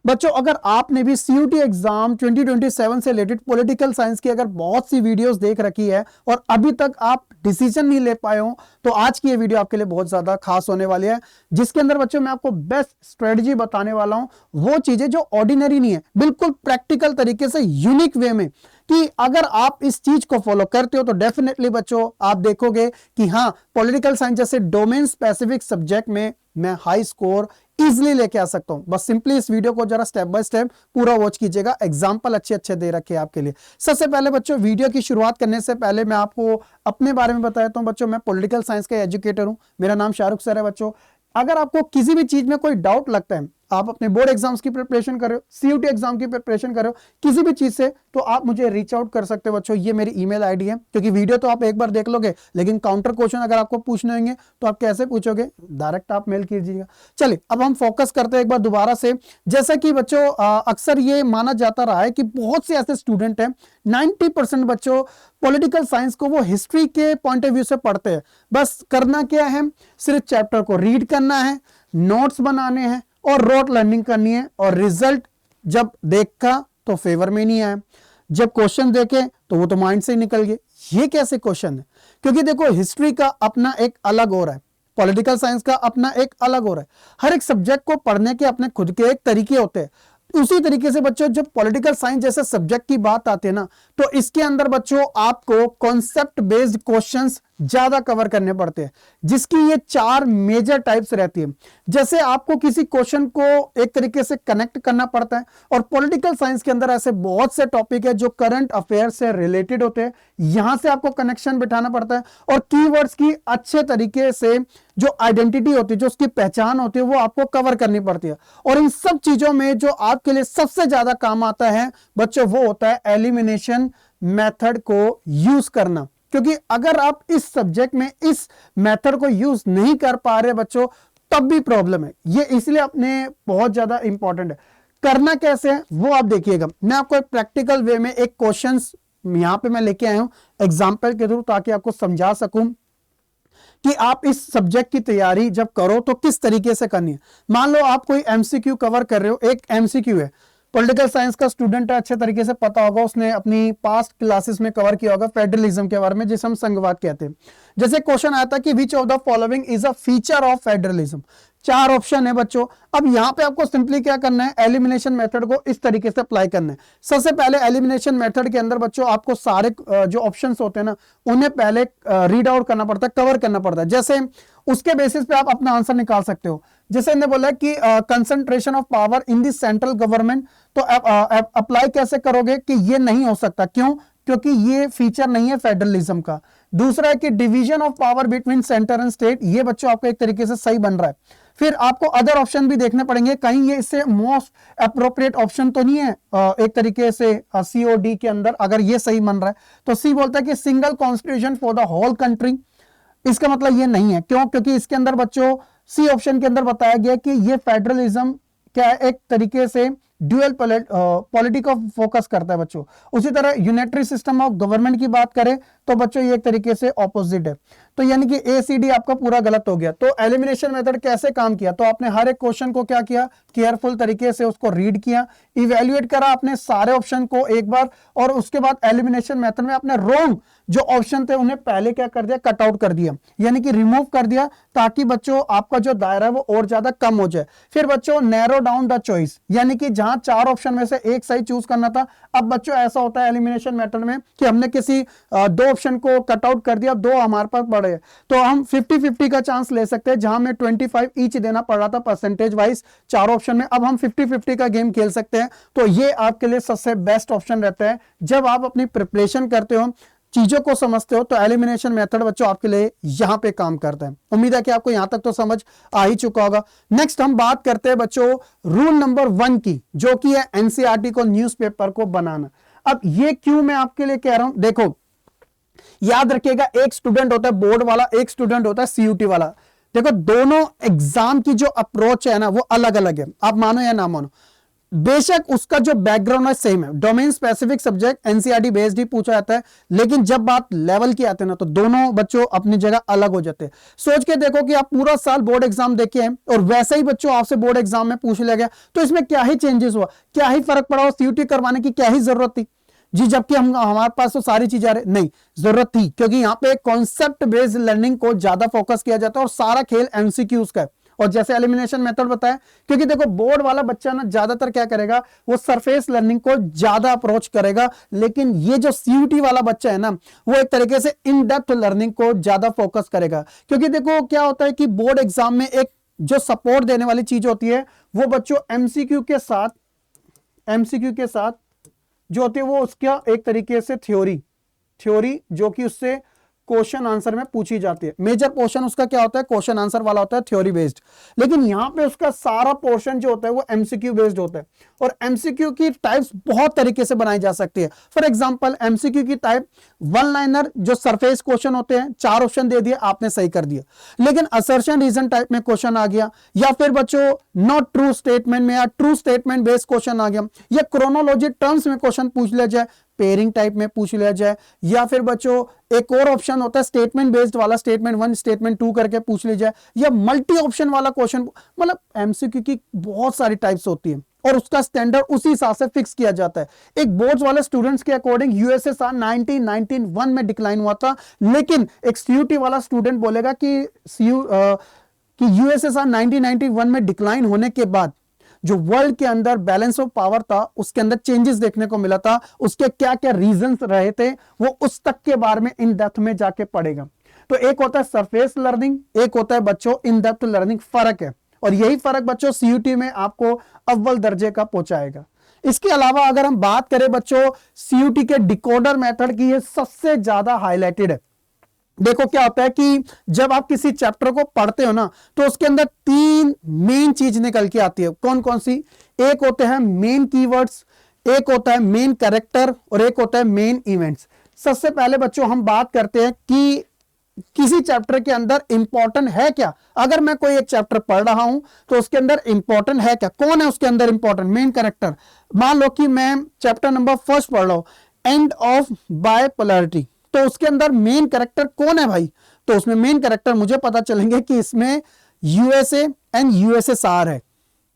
बच्चों अगर आपने भी सीयूटी एग्जाम 2027 से रिलेटेड पॉलिटिकल साइंस की अगर बहुत सी वीडियोस देख रखी है और अभी तक आप डिसीजन नहीं ले पाए हो, तो आज की ये वीडियो आपके लिए बहुत ज्यादा खास होने वाली है, जिसके अंदर बच्चों मैं आपको बेस्ट स्ट्रेटजी बताने वाला हूं। वो चीजें जो ऑर्डिनरी नहीं है, बिल्कुल प्रैक्टिकल तरीके से यूनिक वे में, कि अगर आप इस चीज को फॉलो करते हो तो डेफिनेटली बच्चों आप देखोगे कि हाँ, पॉलिटिकल साइंस जैसे डोमेन स्पेसिफिक सब्जेक्ट में मैं हाई स्कोर इजिली लेके आ सकता हूं। बस सिंपली इस वीडियो को जरा स्टेप बाय स्टेप पूरा वॉच कीजिएगा, एग्जांपल अच्छे अच्छे दे रखे हैं आपके लिए। सबसे पहले बच्चों, वीडियो की शुरुआत करने से पहले मैं आपको अपने बारे में बता देता हूं। बच्चों मैं पॉलिटिकल साइंस का एजुकेटर हूं, मेरा नाम शाहरुख सर है। बच्चों अगर आपको किसी भी चीज में कोई डाउट लगता है, आप अपने बोर्ड एग्जाम्स की प्रिपरेशन कर रहे हो, सीयूटी एग्जाम की प्रिपरेशन कर रहे हो, किसी भी चीज से, तो आप मुझे रीच आउट कर सकते हो। बच्चों ये मेरी ईमेल आईडी है, क्योंकि वीडियो तो आप एक बार देख लोगे, लेकिन काउंटर क्वेश्चन अगर आपको पूछने होंगे तो आप कैसे पूछोगे, डायरेक्ट आप मेल कीजिएगा। चलिए अब हम फोकस करते हैं एक बार दोबारा से। जैसा कि बच्चों अक्सर ये माना जाता रहा है कि बहुत से ऐसे स्टूडेंट हैं, 90% बच्चों पॉलिटिकल साइंस को वो हिस्ट्री के पॉइंट ऑफ व्यू से पढ़ते हैं। बस करना क्या है, सिर्फ चैप्टर को रीड करना है, नोट्स बनाने हैं और रोट लर्निंग करनी है, और रिजल्ट जब देखा तो फेवर में नहीं आया, जब क्वेश्चन देखे तो वो तो माइंड से ही निकल गए। ये कैसे क्वेश्चन है? क्योंकि देखो हिस्ट्री का अपना एक अलग हो रहा है, पॉलिटिकल साइंस का अपना एक अलग हो रहा है। हर एक सब्जेक्ट को पढ़ने के अपने खुद के एक तरीके होते हैं। उसी तरीके से बच्चों जब पॉलिटिकल साइंस जैसे सब्जेक्ट की बात आती है ना, तो इसके अंदर बच्चों आपको कॉन्सेप्ट बेस्ड क्वेश्चंस ज्यादा कवर करने पड़ते हैं, जिसकी ये 4 मेजर टाइप्स रहती है। जैसे आपको किसी क्वेश्चन को एक तरीके से कनेक्ट करना पड़ता है, और पॉलिटिकल साइंस के अंदर ऐसे बहुत से टॉपिक है जो करंट अफेयर से रिलेटेड होते हैं, यहां से आपको कनेक्शन बिठाना पड़ता है, और कीवर्ड्स की अच्छे तरीके से जो आइडेंटिटी होती है, जो उसकी पहचान होती है, वो आपको कवर करनी पड़ती है। और इन सब चीजों में जो आपके लिए सबसे ज्यादा काम आता है बच्चों, वो होता है एलिमिनेशन मेथड को यूज करना। क्योंकि अगर आप इस सब्जेक्ट में इस मेथड को यूज नहीं कर पा रहे बच्चों, तब भी प्रॉब्लम है। ये इसलिए अपने बहुत ज्यादा इंपॉर्टेंट है। करना कैसे है वो आप देखिएगा। मैं आपको एक प्रैक्टिकल वे में एक क्वेश्चंस यहां पे मैं लेके आया हूं एग्जाम्पल के थ्रू, ताकि आपको समझा सकूं कि आप इस सब्जेक्ट की तैयारी जब करो तो किस तरीके से करनी है। मान लो आप कोई एमसीक्यू कवर कर रहे हो, एक एमसीक्यू है, पॉलिटिकल साइंस का स्टूडेंट है, अच्छे तरीके से पता होगा, उसने अपनी पास्ट क्लासेस में कवर किया होगा फेडरलिज्म के बारे में, जिसे हम संघवाद कहते हैं। जैसे क्वेश्चन आया था कि which of the following is a feature of federalism. 4 option है बच्चों। अब यहां पे आपको सिंपली क्या करना है, एलिमिनेशन मेथड को इस तरीके से अप्लाई करना है। सबसे पहले एलिमिनेशन मेथड के अंदर बच्चों आपको सारे जो ऑप्शंस होते हैं ना, उन्हें पहले रीड आउट करना पड़ता है, कवर करना पड़ता है। जैसे उसके बेसिस पे आप अपना आंसर निकाल सकते हो। जैसे इन्होंने बोला कि concentration of power in the central government, तो अप्लाई कैसे करोगे कि ये नहीं हो सकता। क्यों? क्योंकि ये फीचर नहीं है फेडरलिज्म का। दूसरा है कि division of power between centre and state, ये बच्चों आपका एक तरीके से सही बन रहा है। फिर आपको अदर ऑप्शन भी देखने पड़ेंगे, कहीं ये इससे मोस्ट अप्रोप्रिएट ऑप्शन तो नहीं है एक तरीके से सीओडी के अंदर। अगर ये सही बन रहा है तो सी बोलता है कि single constitution for the whole country, इसका मतलब ये नहीं है। क्यों? क्योंकि इसके अंदर बच्चों सी ऑप्शन के अंदर बताया गया कि ये फेडरलिज्म क्या है, एक तरीके से ड्यूअल पॉलिटी को फोकस करता है बच्चों। उसी तरह यूनिटरी सिस्टम ऑफ गवर्नमेंट की बात करें तो बच्चों ये एक तरीके से ऑपोजिट है। तो यानी कि एसीडी आपका पूरा गलत हो गया। तो एलिमिनेशन मेथड कैसे काम किया, तो आपने हर एक क्वेश्चन को क्या किया, केयरफुल तरीके से उसको रीड किया, इवेल्युएट करा आपने सारे ऑप्शन को एक बार, और उसके बाद एलिमिनेशन मेथड में आपने रॉन्ग जो ऑप्शन थे उन्हें पहले क्या कर दिया, कट आउट कर दिया, यानी कि रिमूव कर दिया, ताकि बच्चों आपका जो दायरा है वो और ज्यादा कम हो जाए। फिर बच्चों नैरो डाउन द चॉइस, यानी कि जहां 4 ऑप्शन में से एक सही चूज करना था, अब बच्चों ऐसा होता है एलिमिनेशन मेथड में कि हमने किसी 2 ऑप्शन को कट आउट कर दिया, 2 हमारे पास बढ़े, तो हम 50-50 का चांस ले सकते हैं। जहां में 25 ईच देना पड़ रहा था परसेंटेज वाइज 4 ऑप्शन में, अब हम 50-50 का गेम खेल सकते हैं। तो ये आपके लिए सबसे बेस्ट ऑप्शन रहता है जब आप अपनी प्रिपरेशन करते हो, चीजों को समझते हो, तो एलिमिनेशन मेथड बच्चों आपके लिए यहां पे काम करता है। उम्मीद है कि आपको यहां तक तो समझ आ ही चुका होगा। नेक्स्ट हम बात करते हैं बच्चों रूल नंबर 1 की, जो कि है एनसीईआरटी को न्यूज़पेपर को बनाना। अब ये क्यों मैं आपके लिए कह रहा हूं, देखो याद रखिएगा, एक स्टूडेंट होता है बोर्ड वाला, एक स्टूडेंट होता है सीयूटी वाला। देखो दोनों एग्जाम की जो अप्रोच है ना वो अलग अलग है, आप मानो या ना मानो। बेशक उसका जो बैकग्राउंड है सेम है, domain specific subject NCERT based ही पूछा जाता है, लेकिन जब बात लेवल की आते हैं ना तो दोनों बच्चों अपनी जगह अलग हो जाते हैं। सोच के देखो कि आप पूरा साल बोर्ड एग्जाम देखे हैं और वैसे ही बच्चों आपसे बोर्ड एग्जाम में पूछ लिया गया, तो इसमें क्या ही चेंजेस हुआ, क्या ही फर्क पड़ा, सीयूटी करवाने की क्या ही जरूरत थी जी, जबकि हमारे पास तो सारी चीजें नहीं जरूरत थी, क्योंकि यहाँ पे कॉन्सेप्ट बेस्ड लर्निंग को ज्यादा फोकस किया जाता है और सारा खेल एमसीक्यूज का है। और जैसे एलिमिनेशन मेथड बताया, क्योंकि देखो बोर्ड वाला बच्चा ना ज्यादातर क्या करेगा, वो सरफेस लर्निंग को ज्यादा अप्रोच करेगा, लेकिन ये जो सीयूटी वाला बच्चा है ना, वो एक तरीके से इन डेप्थ लर्निंग को ज्यादा फोकस करेगा। क्योंकि देखो क्या होता है कि बोर्ड एग्जाम में एक जो सपोर्ट देने वाली चीज होती है, वो बच्चों एमसीक्यू के साथ जो होती है वो उसका एक तरीके से थ्योरी जो कि उससे क्वेश्चन आंसर में पूछी जाती है। मेजर पोर्शन उसका क्या होता है, क्वेश्चन आंसर वाला होता है, थ्योरी बेस्ड। लेकिन यहां पे उसका सारा पोर्शन जो होता है वो एमसीक्यू बेस्ड होता है। और एमसीक्यू की टाइप्स बहुत तरीके से बनाई जा सकती है। फॉर एग्जांपल एमसीक्यू की टाइप वन लाइनर जो सरफेस क्वेश्चन होते हैं, 4 ऑप्शन दे दिए, आपने सही कर दिया। लेकिन असर्शन रीजन टाइप में क्वेश्चन आ गया, या फिर बच्चों नॉट ट्रू स्टेटमेंट में या ट्रू स्टेटमेंट बेस्ड क्वेश्चन आ गया, या क्रोनोलॉजी टर्म्स में क्वेश्चन पूछ लिया जाए, पेयरिंग टाइप में पूछ लिया जाए, या फिर बच्चों एक और ऑप्शन होता है स्टेटमेंट बेस्ड वाला, स्टेटमेंट 1 स्टेटमेंट 2 करके पूछ लिया जाए, या मल्टी ऑप्शन वाला क्वेश्चन। मतलब एमसीक्यू की बहुत सारी टाइप्स होती है और उसका स्टैंडर्ड उसी हिसाब से फिक्स किया जाता है। एक बोर्ड्स वाले स्टूडेंट्स के अकॉर्डिंग यूएसएसआर 1991 में डिक्लाइन हुआ था, लेकिन एक सीयूटी वाला स्टूडेंट बोलेगा कि यूएसएसआर 1991 में डिक्लाइन होने के बाद जो वर्ल्ड के अंदर बैलेंस ऑफ पावर था उसके अंदर चेंजेस देखने को मिला था, उसके क्या क्या रीजंस रहे थे, वो उस तक के बारे में इन डेप्थ में जाके पढ़ेगा। तो एक होता है सरफेस लर्निंग, एक होता है बच्चों इन डेप्थ लर्निंग, फर्क है। और यही फर्क बच्चों सीयूटी में आपको अव्वल दर्जे का पहुंचाएगा। इसके अलावा अगर हम बात करें बच्चों सीयूटी के डिकोडर मेथड की, ये सबसे ज्यादा हाईलाइटेड है। देखो क्या होता है कि जब आप किसी चैप्टर को पढ़ते हो ना, तो उसके अंदर 3 मेन चीज निकल के आती है। कौन कौन सी? एक होते हैं मेन कीवर्ड्स, एक होता है मेन कैरेक्टर, और एक होता है मेन इवेंट्स। सबसे पहले बच्चों हम बात करते हैं कि किसी चैप्टर के अंदर इंपॉर्टेंट है क्या। अगर मैं कोई एक चैप्टर पढ़ रहा हूं तो उसके अंदर इंपॉर्टेंट है क्या, कौन है उसके अंदर इंपॉर्टेंट, मेन कैरेक्टर। मान लो कि मैं चैप्टर नंबर 1 पढ़ रहा हूं, एंड ऑफ बायपोलैरिटी, तो उसके अंदर मेन कैरेक्टर कौन है भाई, तो उसमें मेन कैरेक्टर मुझे पता चलेंगे कि इसमें यूएसए एंड यूएसएसआर है,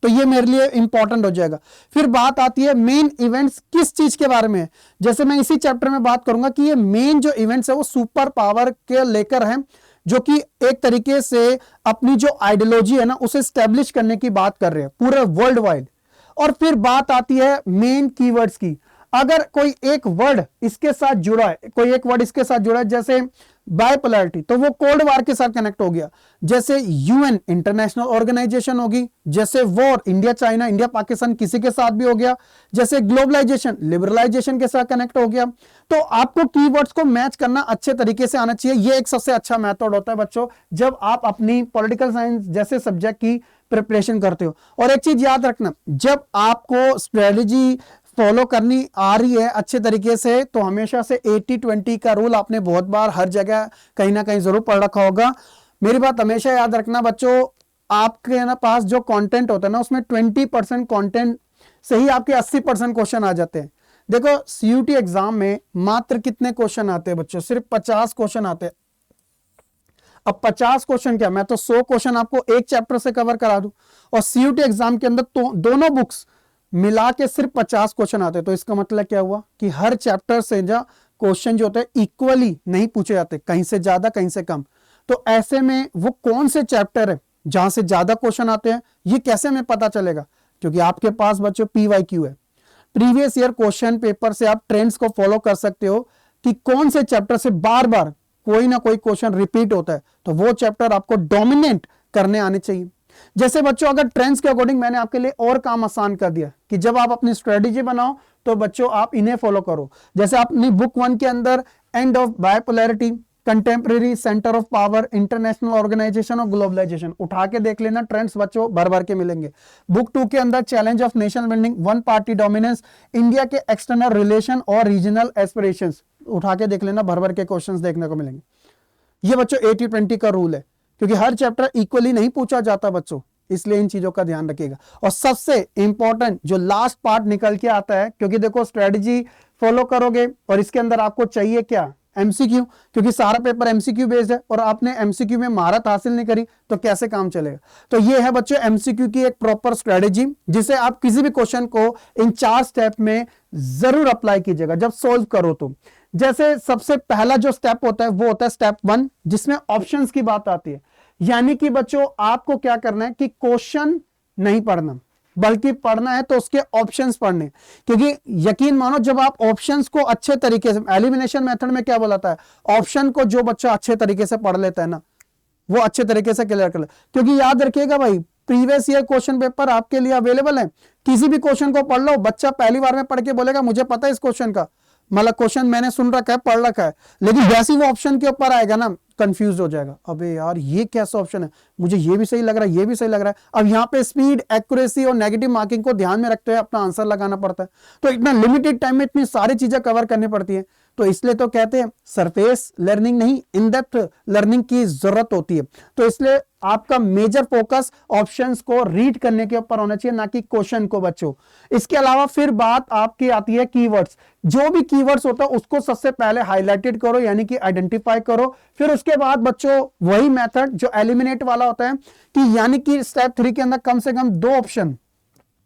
तो ये मेरे लिए इंपॉर्टेंट हो जाएगा। फिर बात आती है मेन इवेंट्स, किस चीज के बारे में। जैसे मैं इसी चैप्टर में बात करूंगा कि ये मेन जो इवेंट्स है वो सुपर पावर के लेकर हैं, जो कि एक तरीके से अपनी जो आइडियोलॉजी है ना उसे स्टैब्लिश करने की बात कर रहे हैं पूरे वर्ल्ड वाइड। और फिर बात आती है मेन कीवर्ड्स की। अगर कोई एक वर्ड इसके साथ जुड़ा है, कोई एक वर्ड इसके साथ जुड़ा है, जैसे बायपोलैरिटी, तो वो कोल्ड वार के साथ कनेक्ट हो गया। जैसे यूएन इंटरनेशनल ऑर्गेनाइजेशन होगी, जैसे war India China, India Pakistan किसी के साथ भी हो गया, जैसे ग्लोबलाइजेशन लिबरलाइजेशन के साथ कनेक्ट हो गया। तो आपको कीवर्ड्स को मैच करना अच्छे तरीके से आना चाहिए। ये एक सबसे अच्छा मेथड होता है बच्चों जब आप अपनी पॉलिटिकल साइंस जैसे सब्जेक्ट की प्रिपरेशन करते हो। और एक चीज याद रखना, जब आपको स्ट्रेटेजी फॉलो करनी आ रही है अच्छे तरीके से, तो हमेशा से 80-20 का रूल आपने बहुत बार हर जगह कहीं ना कहीं जरूर पढ़ रखा होगा। मेरी बात हमेशा याद रखना बच्चों, आपके ना पास जो कंटेंट होता है ना उसमें 20% कंटेंट से ही आपके 80% क्वेश्चन आ जाते हैं। देखो सीयूटी एग्जाम में मात्र कितने क्वेश्चन आते हैं बच्चों, सिर्फ 50 क्वेश्चन आते हैं। अब 50 क्वेश्चन क्या, मैं तो 100 क्वेश्चन आपको एक चैप्टर से कवर करा दूं, और सीयूटी एग्जाम के अंदर तो दोनों बुक्स मिला के सिर्फ 50 क्वेश्चन आते हैं। तो इसका मतलब क्या हुआ कि हर चैप्टर से क्वेश्चन जो होते हैं इक्वली नहीं पूछे जाते, कहीं से ज्यादा कहीं से कम। तो ऐसे में वो कौन से चैप्टर है जहां से ज्यादा क्वेश्चन आते हैं, ये कैसे हमें पता चलेगा? क्योंकि आपके पास बच्चों PYQ है, प्रीवियस ईयर क्वेश्चन पेपर से आप ट्रेंड्स को फॉलो कर सकते हो कि कौन से चैप्टर से बार बार कोई ना कोई क्वेश्चन रिपीट होता है, तो वो चैप्टर आपको डोमिनेट करने आने चाहिए। जैसे बच्चों अगर ट्रेंड्स के अकॉर्डिंग मैंने आपके लिए और काम आसान कर दिया कि जब आप अपनी स्ट्रेटेजी बनाओ तो बच्चों आप इन्हें फॉलो करो। जैसे आपने बुक 1 के अंदर end of bipolarity, contemporary, centre of power, international organisation और ग्लोबलाइजेशन उठा के देख लेना, ट्रेंड्स बच्चों भर भर के मिलेंगे। बुक 2 के अंदर challenge of nation building, one party dominance, India के एक्सटर्नल रिलेशन और रीजनल एस्पिरेशंस उठा के देख लेना, भर भर के क्वेश्चंस देखने को मिलेंगे। ये बच्चों 80-20 का रूल है, क्योंकि हर चैप्टर इक्वली नहीं पूछा जाता बच्चों, इसलिए इन चीजों का ध्यान रखिएगा। और सबसे इंपॉर्टेंट जो लास्ट पार्ट निकल के आता है, क्योंकि देखो स्ट्रेटजी फॉलो करोगे और इसके अंदर आपको चाहिए क्या, एमसीक्यू, क्योंकि सारा पेपर एमसीक्यू बेस्ड है और आपने एमसीक्यू में महारत हासिल नहीं करी तो कैसे काम चलेगा। तो ये है बच्चों एमसीक्यू की एक प्रॉपर स्ट्रेटजी, जिसे आप किसी भी क्वेश्चन को इन 4 स्टेप में जरूर अप्लाई कीजिएगा जब सोल्व करो तो। जैसे सबसे पहला जो स्टेप होता है वो होता है स्टेप 1, जिसमें ऑप्शंस की बात आती है। यानी कि बच्चों आपको क्या करना है कि क्वेश्चन नहीं पढ़ना, बल्कि पढ़ना है तो उसके ऑप्शंस पढ़ने। क्योंकि यकीन मानो जब आप ऑप्शंस को अच्छे तरीके से, एलिमिनेशन मेथड में क्या बोलाता है, ऑप्शन को जो बच्चा अच्छे तरीके से पढ़ लेता है ना, वो अच्छे तरीके से क्लियर कर ले। क्योंकि याद रखिएगा भाई, प्रीवियस ईयर क्वेश्चन पेपर आपके लिए अवेलेबल है, किसी भी क्वेश्चन को पढ़ लो, बच्चा पहली बार में पढ़ के बोलेगा मुझे पता है इस क्वेश्चन का, मतलब क्वेश्चन मैंने सुन रखा है, पढ़ रखा है, लेकिन जैसे ही वो ऑप्शन के ऊपर आएगा ना, कंफ्यूज हो जाएगा, अबे यार ये कैसा ऑप्शन है, मुझे ये भी सही लग रहा है, ये भी सही लग रहा है। अब यहाँ पे स्पीड, एक्यूरेसी और नेगेटिव मार्किंग को ध्यान में रखते हुए अपना आंसर लगाना पड़ता है। तो इतना लिमिटेड टाइम में इतनी सारी चीजें कवर करनी पड़ती है। तो इसलिए तो कहते हैं सरफेस लर्निंग नहीं, इन डेप्थ लर्निंग की जरूरत होती है। तो इसलिए आपका मेजर फोकस ऑप्शंस को रीड करने के ऊपर होना चाहिए, ना कि क्वेश्चन को बच्चों। इसके अलावा फिर बात आपकी आती है कीवर्ड्स। जो भी कीवर्ड्स होता है उसको सबसे पहले हाईलाइटेड करो, यानी कि आइडेंटिफाई करो। फिर उसके बाद बच्चों वही मेथड जो एलिमिनेट वाला होता है, कि यानी कि स्टेप 3 के अंदर कम से कम 2 ऑप्शन,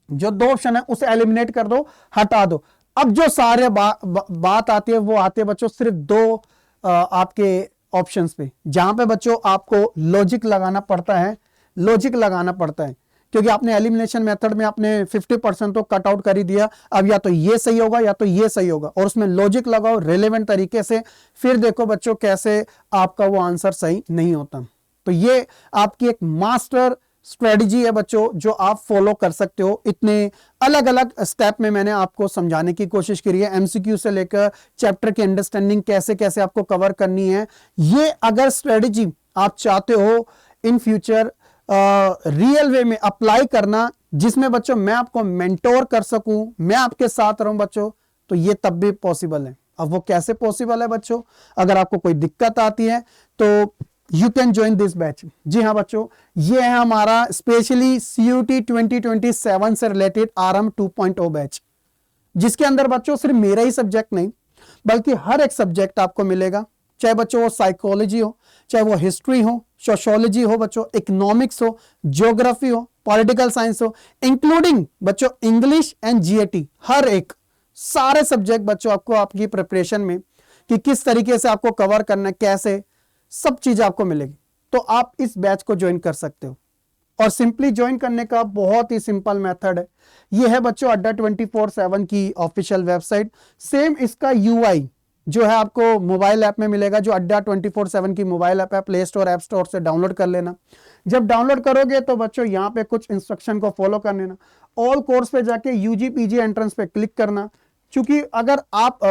जो 2 ऑप्शन है उसे एलिमिनेट कर दो, हटा दो। अब जो सारे बात आती है वो आती है बच्चों सिर्फ 2 आपके ऑप्शंस पे, जहां पे बच्चों आपको लॉजिक लगाना पड़ता है, लॉजिक लगाना पड़ता है। क्योंकि आपने एलिमिनेशन मेथड में आपने 50% तो कट आउट कर ही दिया, अब या तो ये सही होगा या तो ये सही होगा, और उसमें लॉजिक लगाओ रेलेवेंट तरीके से, फिर देखो बच्चों कैसे आपका वो आंसर सही नहीं होता। तो ये आपकी एक मास्टर स्ट्रेटजी है बच्चों, जो आप फॉलो कर सकते हो। इतने अलग अलग स्टेप में मैंने आपको समझाने की कोशिश करी है, एमसीक्यू से लेकर चैप्टर की अंडरस्टैंडिंग कैसे कैसे आपको कवर करनी है। ये अगर स्ट्रेटजी आप चाहते हो इन फ्यूचर रियल वे में अप्लाई करना, जिसमें बच्चों मैं आपको मेंटोर कर सकूं, मैं आपके साथ रहूं बच्चों, तो ये तब भी पॉसिबल है। अब वो कैसे पॉसिबल है बच्चों, अगर आपको कोई दिक्कत आती है तो you can join this batch. जी हाँ बच्चों, ये है हमारा स्पेशली CUT 2027 से रिलेटेड आरएम 2.0 बैच, जिसके अंदर बच्चों सिर्फ मेरा ही सब्जेक्ट नहीं, बल्कि हर एक सब्जेक्ट आपको मिलेगा। चाहे बच्चों वो साइकोलॉजी हो, चाहे वो हिस्ट्री हो, सोशियोलॉजी हो बच्चों, इकोनॉमिक्स हो, ज्योग्राफी हो, पॉलिटिकल साइंस हो, इंक्लूडिंग बच्चों इंग्लिश एंड GAT, हर एक सारे सब्जेक्ट बच्चों आपको आपकी प्रिपरेशन में कि किस तरीके से आपको कवर करना है, कैसे, सब चीज आपको मिलेगी। तो आप इस बैच को ज्वाइन कर सकते हो, और सिंपली ज्वाइन करने का बहुत ही सिंपल मेथड है। ये है बच्चों अड्डा 24/7 की ऑफिशियल वेबसाइट। सेम इसका UI जो है आपको मोबाइल ऐप में मिलेगा, जो अड्डा 24/7 की मोबाइल ऐप है, प्ले स्टोर ऐप स्टोर से डाउनलोड कर लेना। जब डाउनलोड करोगे तो बच्चों यहाँ पे कुछ इंस्ट्रक्शन को फॉलो कर लेना। ऑल कोर्स पे जाके UG PG एंट्रेंस पे क्लिक करना। क्योंकि अगर आप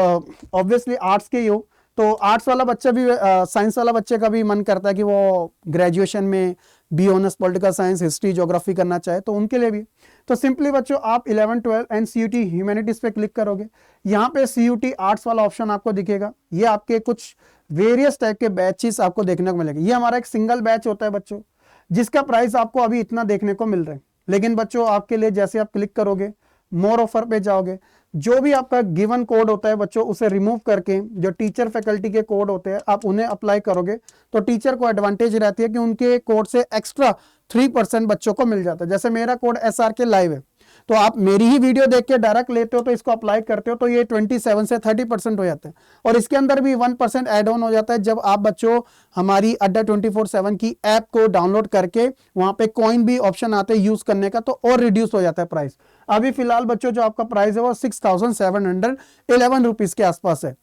ऑब्वियसली आर्ट्स के ही हो, तो आर्ट्स वाला बच्चा भी, साइंस वाला बच्चे का भी मन करता है कि वो ग्रेजुएशन में B honours political science, history, geography करना चाहे, तो उनके लिए भी। तो सिंपली बच्चों आप 11, 12 एंड CUT ह्यूमैनिटीज पे क्लिक करोगे, यहाँ पे CUT आर्ट्स वाला ऑप्शन आपको दिखेगा। ये आपके कुछ वेरियस टाइप के बैचेस आपको देखने को मिलेंगे। ये हमारा एक सिंगल बैच होता है बच्चों, जिसका प्राइस आपको अभी इतना देखने को मिल रहा है। लेकिन बच्चों आपके लिए जैसे आप क्लिक करोगे, मोर ऑफर पे जाओगे, जो भी आपका गिवन कोड होता है बच्चों उसे रिमूव करके जो टीचर फैकल्टी के कोड होते हैं आप उन्हें अप्लाई करोगे, तो टीचर को एडवांटेज रहती है कि उनके कोड से एक्स्ट्रा 3% बच्चों को मिल जाता है। जैसे मेरा कोड SRK लाइव है, तो आप मेरी ही वीडियो देख के डायरेक्ट लेते हो तो इसको अप्लाई करते हो तो ये 27 से 30% हो जाता है। और इसके अंदर भी 1% एड ऑन हो जाता है जब आप बच्चों हमारी अड्डा 24/7 की ऐप को डाउनलोड करके वहां पे कॉइन भी ऑप्शन आते हैं यूज करने का, तो और रिड्यूस हो जाता है प्राइस। अभी फिलहाल बच्चों जो आपका प्राइस है वो 6,711 रुपीज के आसपास है।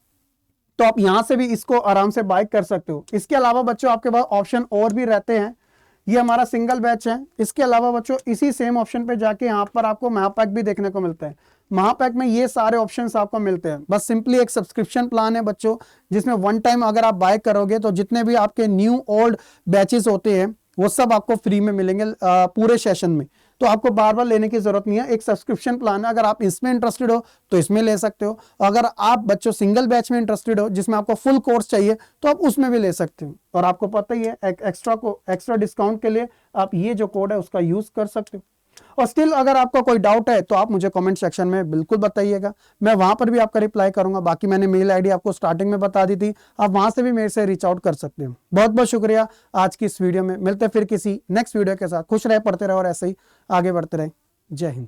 तो आप यहां से भी इसको आराम से बाय कर सकते हो। इसके अलावा बच्चों आपके पास ऑप्शन और भी रहते हैं। ये हमारा सिंगल बैच है। इसके अलावा बच्चों इसी सेम ऑप्शन पे जाके यहाँ पर आपको महापैक भी देखने को मिलता है। महापैक में ये सारे ऑप्शंस आपको मिलते हैं। बस सिंपली एक सब्सक्रिप्शन प्लान है बच्चों, जिसमें वन टाइम अगर आप बाय करोगे तो जितने भी आपके न्यू ओल्ड बैचेस होते हैं वो सब आपको फ्री में मिलेंगे पूरे सेशन में। तो आपको बार बार लेने की जरूरत नहीं है। एक सब्सक्रिप्शन प्लान है, अगर आप इसमें इंटरेस्टेड हो तो इसमें ले सकते हो। अगर आप बच्चों सिंगल बैच में इंटरेस्टेड हो जिसमें आपको फुल कोर्स चाहिए तो आप उसमें भी ले सकते हो। और आपको पता ही है एक्स्ट्रा डिस्काउंट के लिए आप ये जो कोड है उसका यूज कर सकते हो। और स्टिल अगर आपका कोई डाउट है तो आप मुझे कमेंट सेक्शन में बिल्कुल बताइएगा, मैं वहां पर भी आपका रिप्लाई करूंगा। बाकी मैंने मेल आईडी आपको स्टार्टिंग में बता दी थी, आप वहां से भी मेरे से रीच आउट कर सकते हो। बहुत बहुत शुक्रिया आज की इस वीडियो में। मिलते हैं फिर किसी नेक्स्ट वीडियो के साथ। खुश रहे, पढ़ते रहे और ऐसे ही आगे बढ़ते रहे। जय हिंद।